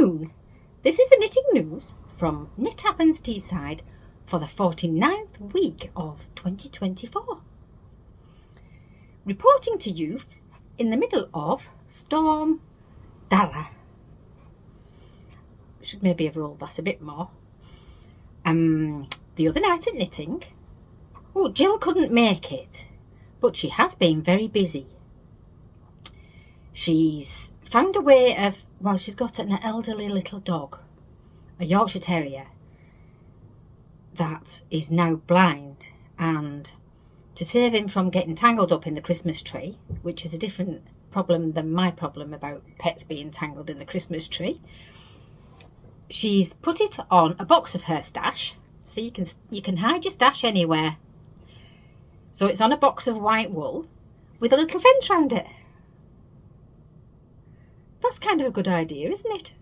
afternoon. This is the knitting news from Knit Happens Teesside for the 49th week of 2024. Reporting to you in the middle of Storm Dara. Should maybe have rolled that a bit more. The other night at knitting, Jill couldn't make it, but she has been very busy. She's found a way of, she's got an elderly little dog, a Yorkshire Terrier, that is now blind, and to save him from getting tangled up in the Christmas tree, which is a different problem than my problem about pets being tangled in the Christmas tree, she's put it on a box of her stash, so you can hide your stash anywhere. So it's on a box of white wool with a little fence round it. That's kind of a good idea, isn't it?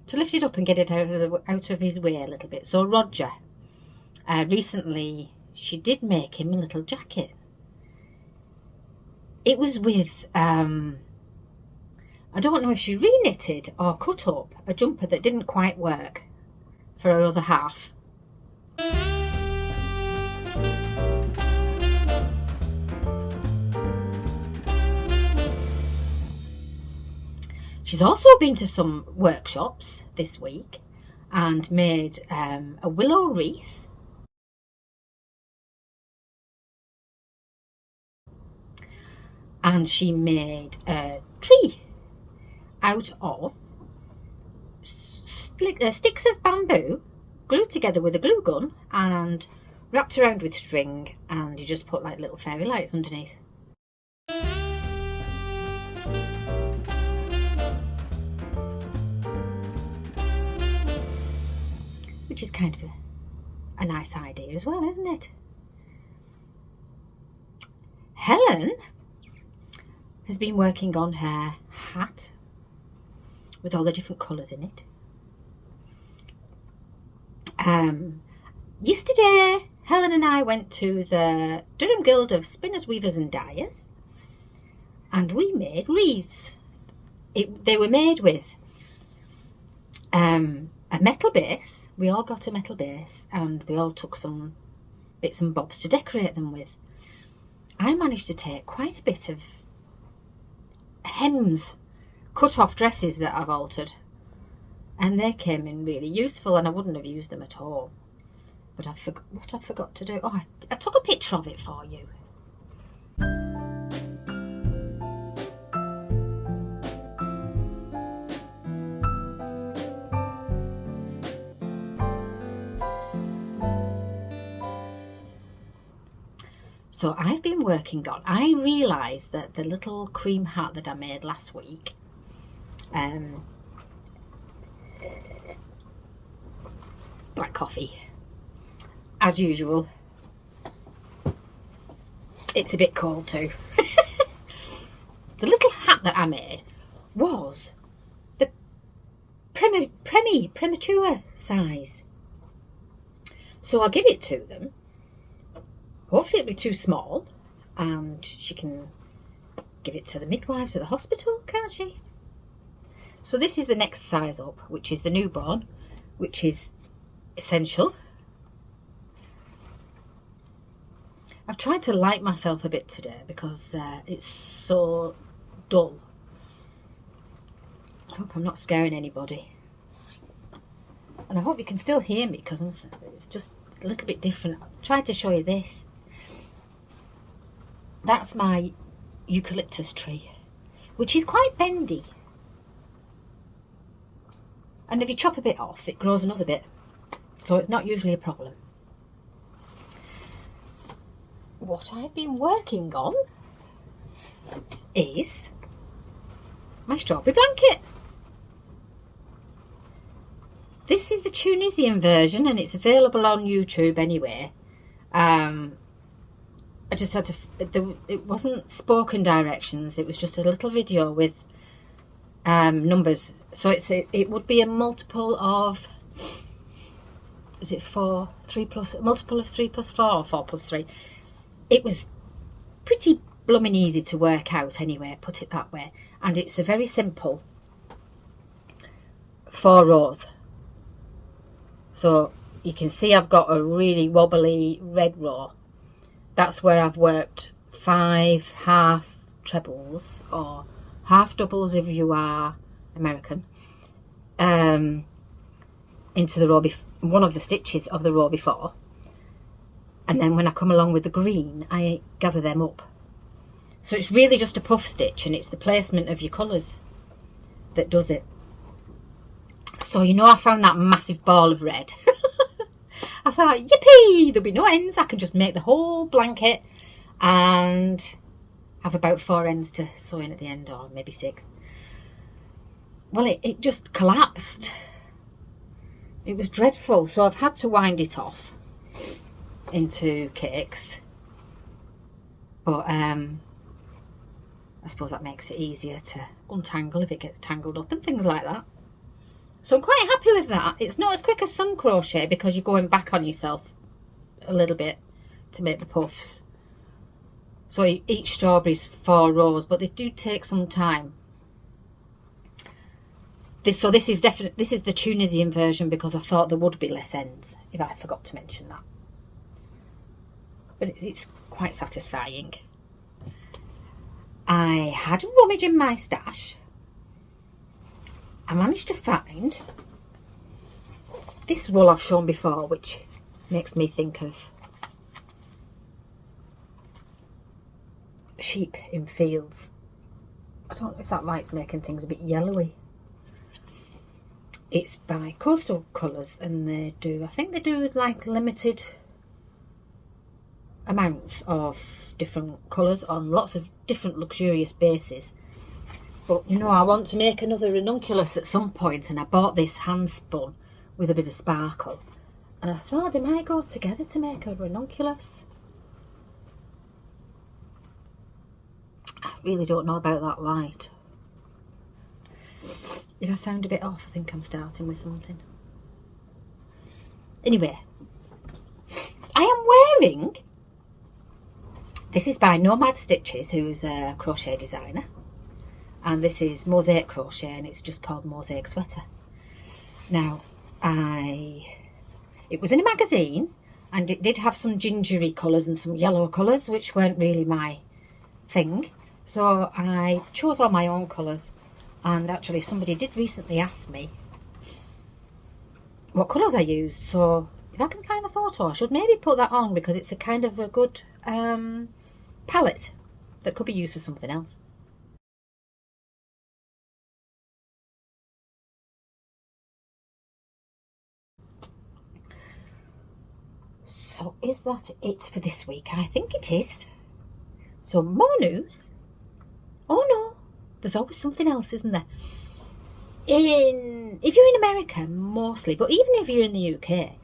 To lift it up and get it out of his way a little bit. So Roger, recently she did make him a little jacket. It was with, I don't know if she re-knitted or cut up a jumper that didn't quite work for her other half. She's also been to some workshops this week and made a willow wreath, and she made a tree out of sticks of bamboo glued together with a glue gun and wrapped around with string, and you just put like little fairy lights underneath. Which is kind of a nice idea as well, isn't it? Helen has been working on her hat with all the different colours in it. Yesterday, Helen and I went to the Durham Guild of Spinners, Weavers and Dyers, and we made wreaths. They were made with a metal base. We all got a metal base and we all took some bits and bobs to decorate them with. I managed to take quite a bit of hems, cut off dresses that I've altered, and they came in really useful, and I wouldn't have used them at all. But what I forgot to do, I took a picture of it for you. So I've been working on, I realised that the little cream hat that I made last week, black coffee, as usual, it's a bit cold too. The little hat that I made was the premature size. So I'll give it to them. Hopefully it'll be too small, and she can give it to the midwives at the hospital, can't she? So this is the next size up, which is the newborn, which is essential. I've tried to light myself a bit today because it's so dull. I hope I'm not scaring anybody. And I hope you can still hear me because it's just a little bit different. I tried to show you this. That's my eucalyptus tree, which is quite bendy. And if you chop a bit off, it grows another bit. So it's not usually a problem. What I've been working on is my strawberry blanket. This is the Tunisian version, and it's available on YouTube anyway. I just had to, it wasn't spoken directions, it was just a little video with numbers. So it would be a multiple of is it 4, 3 plus, multiple of 3 plus 4 or 4 plus 3? It was pretty blooming easy to work out anyway, put it that way. And it's a very simple 4 rows. So you can see I've got a really wobbly red row. That's where I've worked 5 half trebles or half doubles if you are American into the row one of the stitches of the row before, and then when I come along with the green I gather them up. So it's really just a puff stitch, and it's the placement of your colours that does it. So I found that massive ball of red. I thought, yippee, there'll be no ends. I can just make the whole blanket and have about 4 ends to sew in at the end, or maybe 6. Well, it just collapsed. It was dreadful. So I've had to wind it off into cakes. But I suppose that makes it easier to untangle if it gets tangled up and things like that. So I'm quite happy with that. It's not as quick as sun crochet because you're going back on yourself a little bit to make the puffs. So each strawberry's 4 rows, but they do take some time. This is the Tunisian version because I thought there would be less ends, if I forgot to mention that. But it's quite satisfying. I had a rummage in my stash. I managed to find this wool I've shown before, which makes me think of sheep in fields. I don't know if that light's making things a bit yellowy. It's by Coastal Colours, and I think they do like limited amounts of different colours on lots of different luxurious bases. But I want to make another ranunculus at some point, and I bought this hand spun with a bit of sparkle, and I thought they might go together to make a ranunculus. I really don't know about that light. If I sound a bit off, I think I'm starting with something. Anyway, I am wearing, this is by Nomad Stitches, who's a crochet designer. And this is Mosaic Crochet, and it's just called Mosaic Sweater. Now, it was in a magazine, and it did have some gingery colours and some yellow colours, which weren't really my thing. So I chose all my own colours, and actually somebody did recently ask me what colours I used. So if I can find the photo, I should maybe put that on, because it's a kind of a good palette that could be used for something else. So is that it for this week? I think it is. So more news. Oh no, there's always something else, isn't there? If you're in America, mostly, but even if you're in the UK,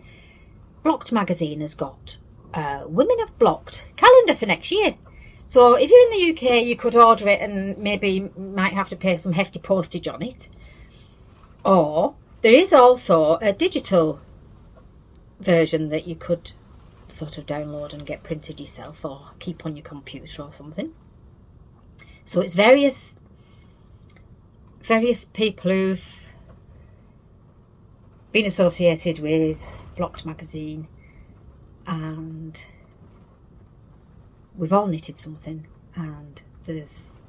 Blocked magazine has got Women Have Blocked calendar for next year. So if you're in the UK, you could order it and maybe might have to pay some hefty postage on it. Or there is also a digital version that you could sort of download and get printed yourself, or keep on your computer or something. So it's various people who've been associated with Blocked magazine, and we've all knitted something, and there's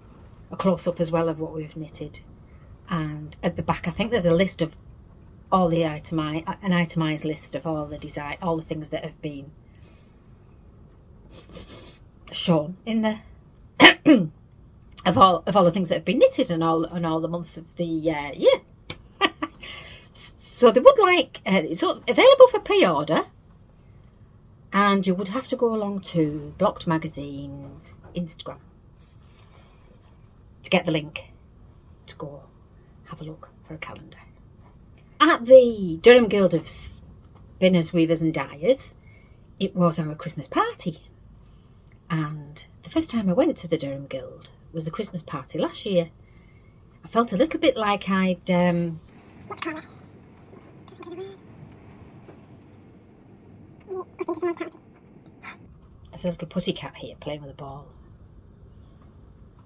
a close-up as well of what we've knitted, and at the back I think there's a list of all the an itemised list of all the things that have been shown in the of all the things that have been knitted and all the months of the year. So they would like it's available for pre-order, and you would have to go along to Blocked Magazine's Instagram to get the link to go have a look for a calendar. At the Durham Guild of Spinners, Weavers and Dyers, it was our Christmas party. And the first time I went to the Durham Guild was the Christmas party last year. I felt a little bit like I'd There's a little pussycat here playing with a ball.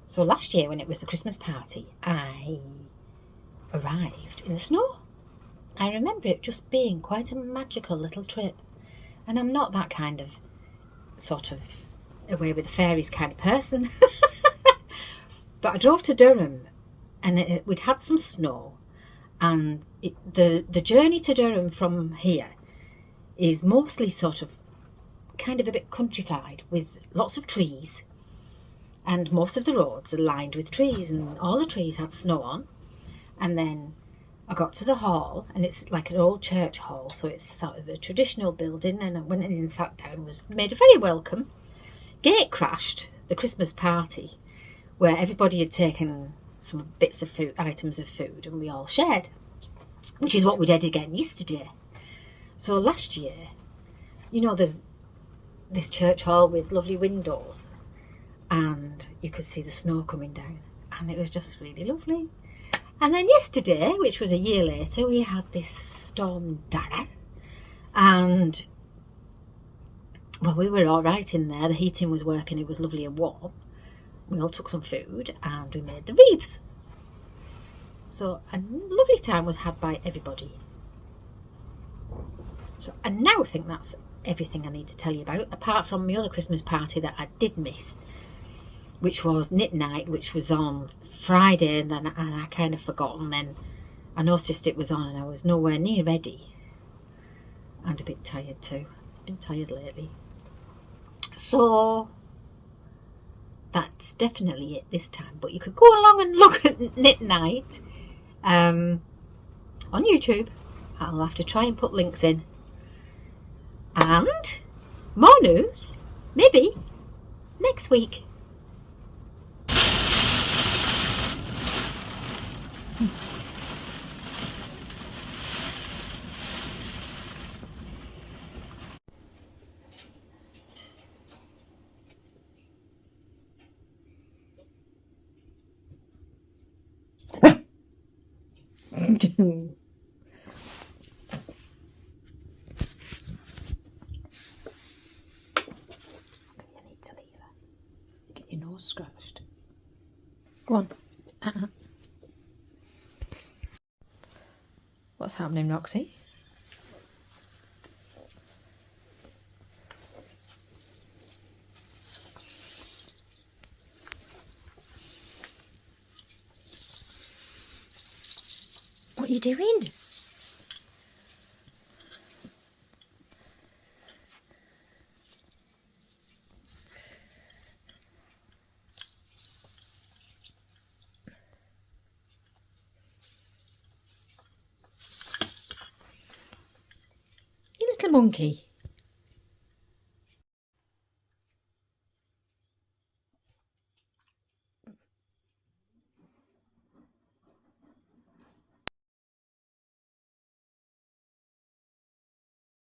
So last year when it was the Christmas party, I arrived in the snow. I remember it just being quite a magical little trip. And I'm not that kind of sort of away with the fairies kind of person. But I drove to Durham and we'd had some snow, and the journey to Durham from here is mostly sort of kind of a bit countrified with lots of trees, and most of the roads are lined with trees, and all the trees had snow on. And then I got to the hall, and it's like an old church hall, so it's sort of a traditional building, and I went in and sat down, was made very welcome. Gate crashed, the Christmas party, where everybody had taken some bits of food, items of food, and we all shared, which is what we did again yesterday. So last year, you know, there's this church hall with lovely windows, and you could see the snow coming down, and it was just really lovely. And then yesterday, which was a year later, we had this storm Dara, and well, we were all right in there. The heating was working, it was lovely and warm. We all took some food and we made the wreaths. So a lovely time was had by everybody. So I now think that's everything I need to tell you about, apart from my other Christmas party that I did miss, which was knit night, which was on Friday, and I kind of forgot, and then I noticed it was on and I was nowhere near ready, and a bit tired too. Been tired lately. So that's definitely it this time, but you could go along and look at knit night on YouTube. I'll have to try and put links in. And more news, maybe next week. You need to leave her. Get your nose scratched. Go on. What's happening, Roxy? What are you doing? You little monkey.